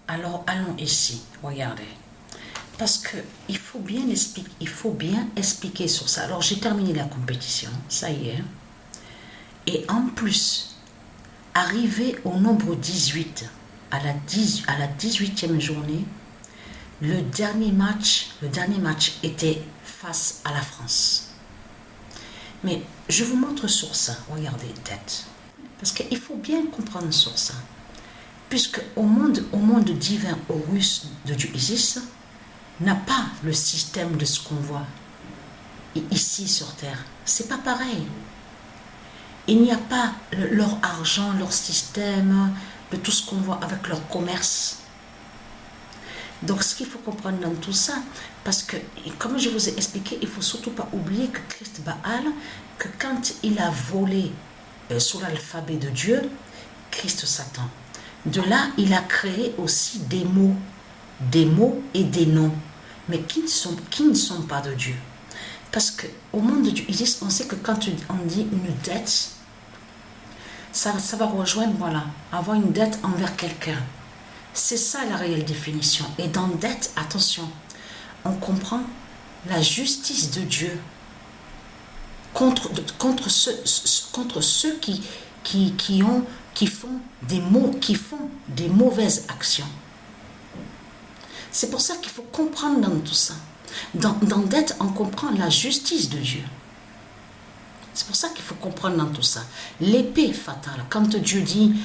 Alors, allons ici, regardez. Parce qu'il faut bien expliquer sur ça. Alors, j'ai terminé la compétition, ça y est. Et en plus, arrivé au nombre 18, à la 18e journée, le dernier match était face à la France. Mais je vous montre sur ça, regardez, tête. Parce qu'il faut bien comprendre sur ça. Puisque au monde divin, Horus de Dieu Isis, n'a pas le système de ce qu'on voit ici sur Terre. C'est pas pareil. Il n'y a pas leur argent, leur système, de tout ce qu'on voit avec leur commerce. Donc ce qu'il faut comprendre dans tout ça, parce que comme je vous ai expliqué, il ne faut surtout pas oublier que Christ Baal, que quand il a volé sous l'alphabet de Dieu, Christ Satan, de là il a créé aussi des mots et des noms, mais qui ne sont pas de Dieu. Parce qu'au monde de Dieu Isis, on sait que quand on dit une dette, ça va rejoindre, voilà, avoir une dette envers quelqu'un. C'est ça la réelle définition. Et dans dette, attention, on comprend la justice de Dieu contre ceux qui font des mauvaises actions. C'est pour ça qu'il faut comprendre dans tout ça. Dans dette, on comprend la justice de Dieu. C'est pour ça qu'il faut comprendre dans tout ça. L'épée fatale, quand Dieu dit,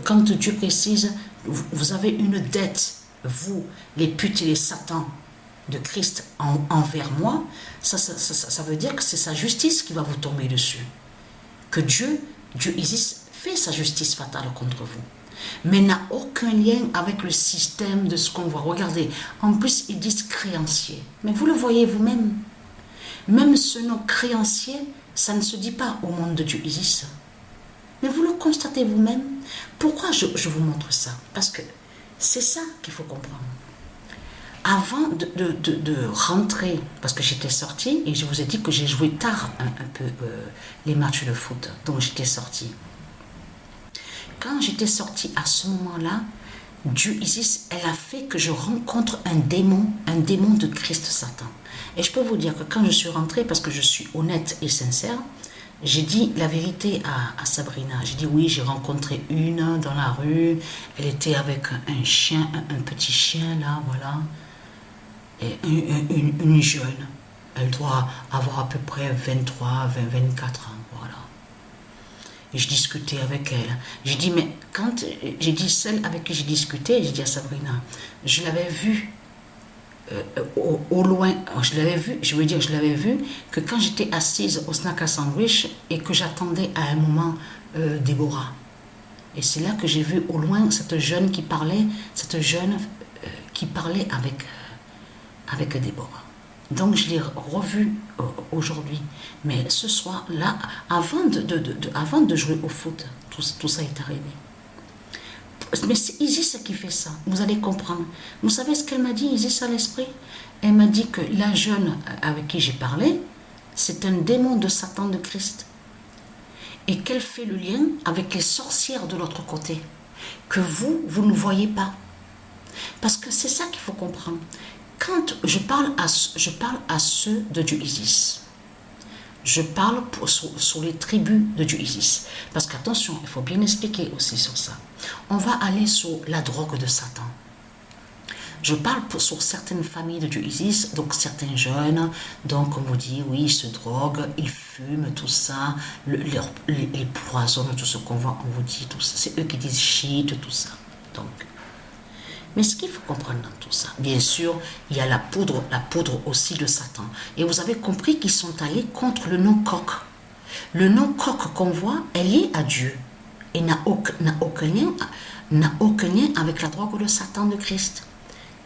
quand Dieu précise, vous avez une dette, vous, les putes et les satans de Christ envers moi, ça veut dire que c'est sa justice qui va vous tomber dessus. Que Dieu Isis, fait sa justice fatale contre vous. Mais n'a aucun lien avec le système de ce qu'on voit. Regardez, en plus ils disent créancier. Mais vous le voyez vous-même. Même ce nom créancier, ça ne se dit pas au monde de Dieu Isis. Mais vous le constatez vous-même. Pourquoi je vous montre ça? Parce que c'est ça qu'il faut comprendre. Avant de rentrer, parce que j'étais sortie, et je vous ai dit que j'ai joué tard un peu les matchs de foot, donc j'étais sortie. Quand j'étais sortie à ce moment-là, Dieu Isis, elle a fait que je rencontre un démon de Christ Satan. Et je peux vous dire que quand je suis rentrée, parce que je suis honnête et sincère, j'ai dit la vérité à Sabrina. J'ai dit oui, j'ai rencontré une dans la rue, elle était avec un chien, un petit chien là, voilà, et une jeune. Elle doit avoir à peu près 24 ans, voilà. Et je discutais avec elle. J'ai dit, mais quand j'ai dit celle avec qui j'ai discuté, j'ai dit à Sabrina, je l'avais vue au loin, je l'avais vue que quand j'étais assise au snack à sandwich et que j'attendais à un moment Déborah. Et c'est là que j'ai vu au loin cette jeune qui parlait avec Déborah. Donc je l'ai revue aujourd'hui. Mais ce soir-là, avant de jouer au foot, tout ça est arrivé. Mais c'est Isis qui fait ça, vous allez comprendre. Vous savez ce qu'elle m'a dit, Isis à l'esprit? Elle m'a dit que la jeune avec qui j'ai parlé, c'est un démon de Satan de Christ. Et qu'elle fait le lien avec les sorcières de l'autre côté. Que vous ne voyez pas. Parce que c'est ça qu'il faut comprendre. Quand je parle à ceux de Dieu Isis, je parle sur les tribus de Dieu Isis. Parce qu'attention, il faut bien expliquer aussi sur ça. On va aller sur la drogue de Satan. Je parle sur certaines familles de Dieu Isis, donc certains jeunes, donc on vous dit, oui, ils se droguent, ils fument, tout ça, les poisons, tout ce qu'on voit, on vous dit, tout ça. C'est eux qui disent shit, tout ça. Donc, mais ce qu'il faut comprendre dans tout ça, bien sûr, il y a la poudre aussi de Satan. Et vous avez compris qu'ils sont allés contre le nom coq. Le nom coq qu'on voit est lié à Dieu et n'a aucun lien avec la drogue de Satan de Christ.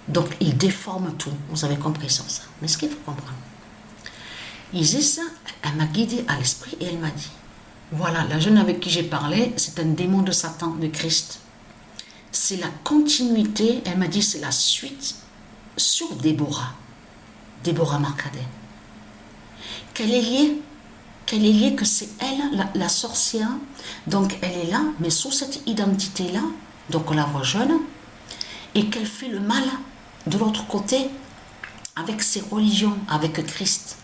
Donc il déforme tout. Vous avez compris ça. Mais ce qu'il faut comprendre, Isis, elle m'a guidée à l'esprit et elle m'a dit, voilà, la jeune avec qui j'ai parlé, c'est un démon de Satan de Christ. C'est la continuité, elle m'a dit, c'est la suite sur Déborah Marcadet. Qu'elle est liée, que c'est elle, la sorcière, donc elle est là, mais sous cette identité-là, donc on la voit jeune, et qu'elle fait le mal de l'autre côté avec ses religions, avec Christ.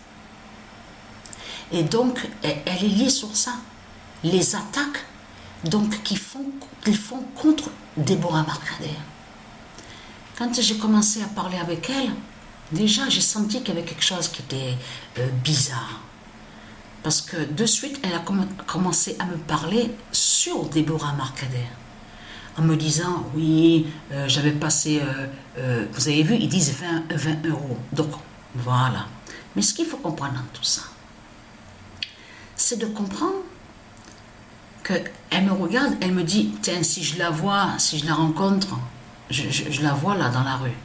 Et donc, elle est liée sur ça. Les attaques donc, qu'ils font contre Déborah Marcader. Quand j'ai commencé à parler avec elle, déjà j'ai senti qu'il y avait quelque chose qui était bizarre. Parce que de suite, elle a commencé à me parler sur Déborah Marcader. En me disant, oui, j'avais passé, vous avez vu, ils disent 20 euros. Donc, voilà. Mais ce qu'il faut comprendre dans tout ça, c'est de comprendre qu'elle me regarde, elle me dit, tiens, si je la vois, si je la rencontre, je la vois là dans la rue.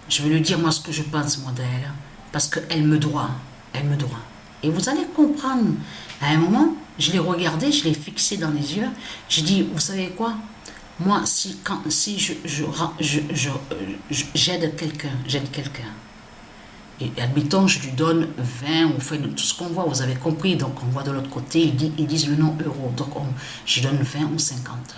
Je vais lui dire moi ce que je pense moi d'elle. Parce qu'elle me doit. Elle me doit. Et vous allez comprendre. À un moment, je l'ai regardée, je l'ai fixée dans les yeux. J'ai dit, vous savez quoi? Moi, si j'aide quelqu'un, et admettons, je lui donne 20, on fait tout ce qu'on voit, vous avez compris. Donc, on voit de l'autre côté, ils disent le nom euro. Donc, je donne 20 ou 50.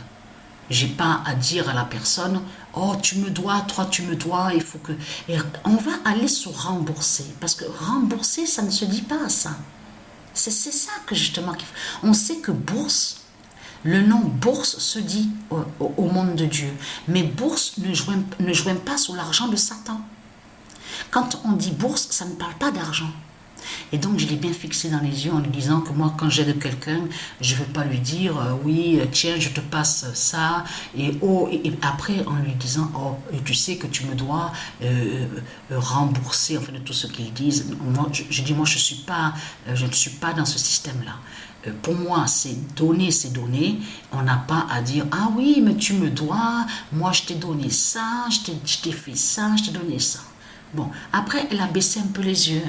J'ai pas à dire à la personne, oh, tu me dois, toi, tu me dois, il faut que... Et on va aller se rembourser. Parce que rembourser, ça ne se dit pas, ça. C'est ça que justement... On sait que bourse, le nom bourse se dit au monde de Dieu. Mais bourse ne joint pas sur l'argent de Satan. Quand on dit bourse, ça ne parle pas d'argent. Et donc, je l'ai bien fixé dans les yeux en lui disant que moi, quand j'aide quelqu'un, je ne vais pas lui dire, oui, tiens, je te passe ça. Et après, en lui disant, oh, tu sais que tu me dois rembourser, enfin, de tout ce qu'ils disent. Moi, je dis, moi, je ne suis pas dans ce système-là. Pour moi, c'est donner. On n'a pas à dire, ah oui, mais tu me dois, moi, je t'ai donné ça, je t'ai fait ça, je t'ai donné ça. Bon, après, elle a baissé un peu les yeux,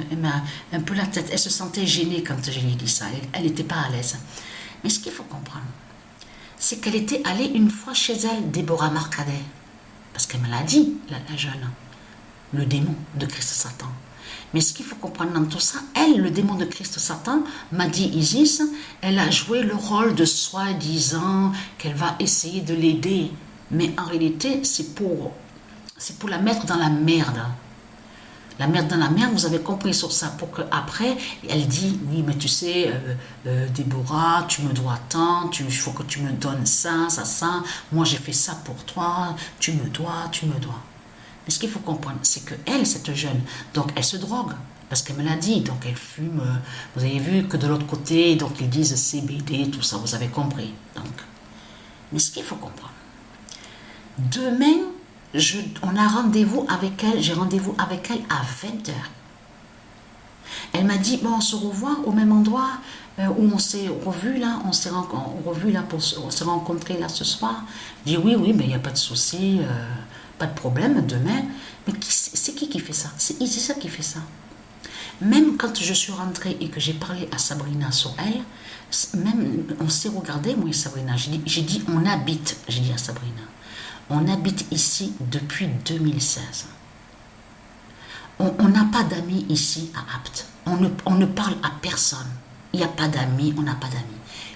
un peu la tête. Elle se sentait gênée quand je lui ai dit ça. Elle n'était pas à l'aise. Mais ce qu'il faut comprendre, c'est qu'elle était allée une fois chez elle, Déborah Marcader. Parce qu'elle me l'a dit, la jeune. Le démon de Christ Satan. Mais ce qu'il faut comprendre dans tout ça, elle, le démon de Christ Satan, m'a dit Isis, elle a joué le rôle de soi-disant qu'elle va essayer de l'aider. Mais en réalité, c'est pour la mettre dans la merde. La merde dans la merde, vous avez compris sur ça, pour qu'après, elle dit, oui, mais tu sais, Déborah, tu me dois tant, il faut que tu me donnes ça, moi j'ai fait ça pour toi, tu me dois. Mais ce qu'il faut comprendre, c'est qu'elle, cette jeune, donc elle se drogue, parce qu'elle me l'a dit, donc elle fume, vous avez vu que de l'autre côté, donc ils disent CBD, tout ça, vous avez compris. Donc. Mais ce qu'il faut comprendre, demain, on a rendez-vous avec elle, j'ai rendez-vous avec elle à 20h. Elle m'a dit, bon, on se revoit au même endroit où on s'est revu là, on s'est rencontrés là ce soir. Je dis, oui, mais il n'y a pas de souci, pas de problème, demain. Mais c'est qui fait ça? C'est Isis qui fait ça. Même quand je suis rentrée et que j'ai parlé à Sabrina sur elle, même on s'est regardé, moi et Sabrina, j'ai dit, on habite, j'ai dit à Sabrina. On habite ici depuis 2016. On n'a pas d'amis ici à Apt. On ne parle à personne. Il n'y a pas d'amis, on n'a pas d'amis.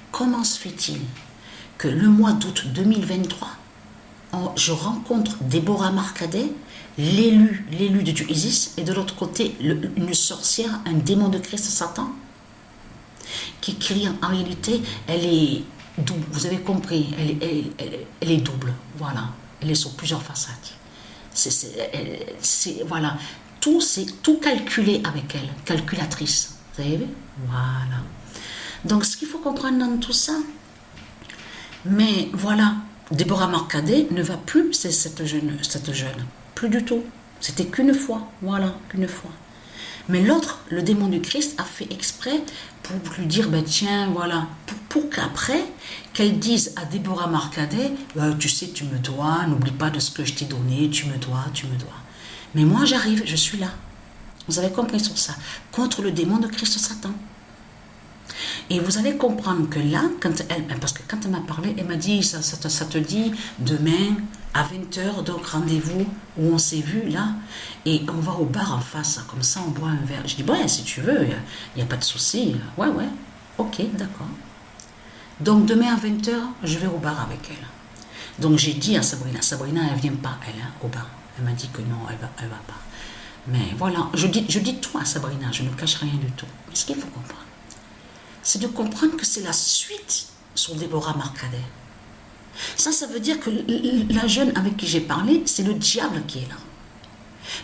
Comment se fait-il que le mois d'août 2023, je rencontre Déborah Marcader, l'élu de Dieu Isis, et de l'autre côté, une sorcière, un démon de Christ Satan, qui crie en réalité, elle est double, vous avez compris, elle est double, voilà. Elle est sur plusieurs façades. Voilà. C'est tout calculé avec elle. Calculatrice. Vous avez vu? Voilà. Donc, ce qu'il faut comprendre dans tout ça, mais voilà, Déborah Marcader ne va plus, c'est cette jeune. Plus du tout. C'était qu'une fois. Voilà, qu'une fois. Mais l'autre, le démon du Christ, a fait exprès pour lui dire, ben tiens, voilà, pour qu'après, qu'elle dise à Déborah Marcader, tu sais, tu me dois, n'oublie pas de ce que je t'ai donné, tu me dois. Mais moi, j'arrive, je suis là. Vous avez compris sur ça. Contre le démon de Christ Satan. Et vous allez comprendre que là, parce que quand elle m'a parlé, elle m'a dit, ça te dit, demain, à 20h, donc rendez-vous où on s'est vu là, et on va au bar en face, comme ça on boit un verre. Je dis, bon, si tu veux, il n'y a pas de souci. Ouais, ok, d'accord. Donc demain à 20h, je vais au bar avec elle. Donc j'ai dit à Sabrina, elle vient pas, elle, hein, au bain. Elle m'a dit que non, elle va pas. Mais voilà, je dis tout à Sabrina, je ne cache rien du tout. Mais ce qu'il faut comprendre, c'est de comprendre que c'est la suite sur Déborah Marcadet. Ça veut dire que la jeune avec qui j'ai parlé, c'est le diable qui est là.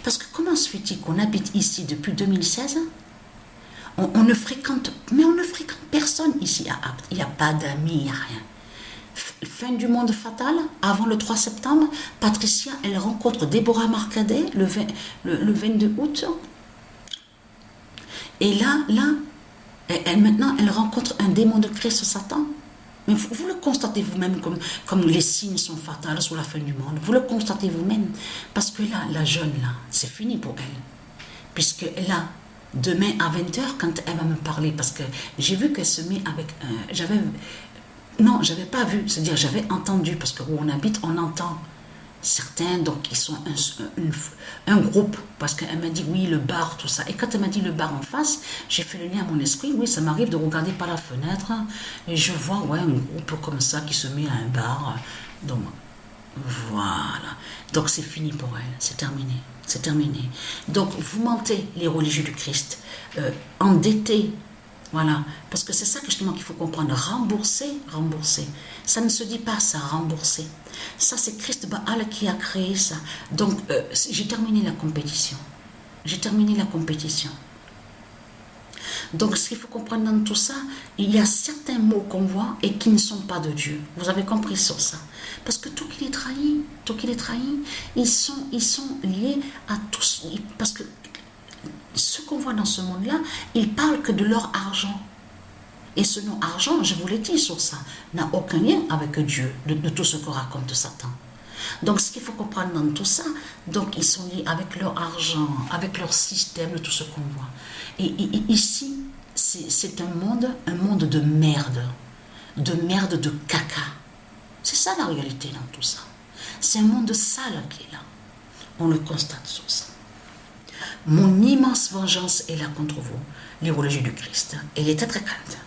Parce que comment se fait-il qu'on habite ici depuis 2016 ? On ne fréquente personne ici à Apt. Il n'y a pas d'amis, il n'y a rien. Fin du monde fatal, avant le 3 septembre, Patricia, elle rencontre Déborah Marcadet le 22 août. Et là, maintenant, elle rencontre un démon de Christ, Satan. Mais vous le constatez vous-même comme les signes sont fatals sur la fin du monde. Vous le constatez vous-même. Parce que là, la jeune, là, c'est fini pour elle. Puisque là, demain à 20h, quand elle va me parler, parce que j'ai vu qu'elle se met avec non, j'avais pas vu, c'est-à-dire j'avais entendu, parce que où on habite, on entend certains, donc ils sont un groupe, parce qu'elle m'a dit oui, le bar, tout ça. Et quand elle m'a dit le bar en face, j'ai fait le lien à mon esprit, oui, ça m'arrive de regarder par la fenêtre, et je vois, ouais, un groupe comme ça qui se met à un bar. Donc, voilà. Donc c'est fini pour elle, c'est terminé. C'est terminé. Donc vous mentez, les religieux du Christ, endettés. Voilà, parce que c'est ça que justement qu'il faut comprendre. Rembourser. Ça ne se dit pas ça, rembourser. Ça, c'est Christ Baal qui a créé ça. Donc, j'ai terminé la compétition. Donc, ce qu'il faut comprendre dans tout ça, il y a certains mots qu'on voit et qui ne sont pas de Dieu. Vous avez compris sur ça. Parce que tout qu'il est trahi, ils sont liés à tous. Parce que ce qu'on voit dans ce monde-là, ils parlent que de leur argent. Et ce nom argent, je vous l'ai dit sur ça, n'a aucun lien avec Dieu, de tout ce que raconte Satan. Donc ce qu'il faut comprendre dans tout ça, donc ils sont liés avec leur argent, avec leur système, de tout ce qu'on voit. Et ici, c'est un monde de merde, de caca. C'est ça la réalité dans tout ça. C'est un monde sale qui est là. On le constate sur ça. Mon immense vengeance est là contre vous, les religieux du Christ. Elle est très très grande.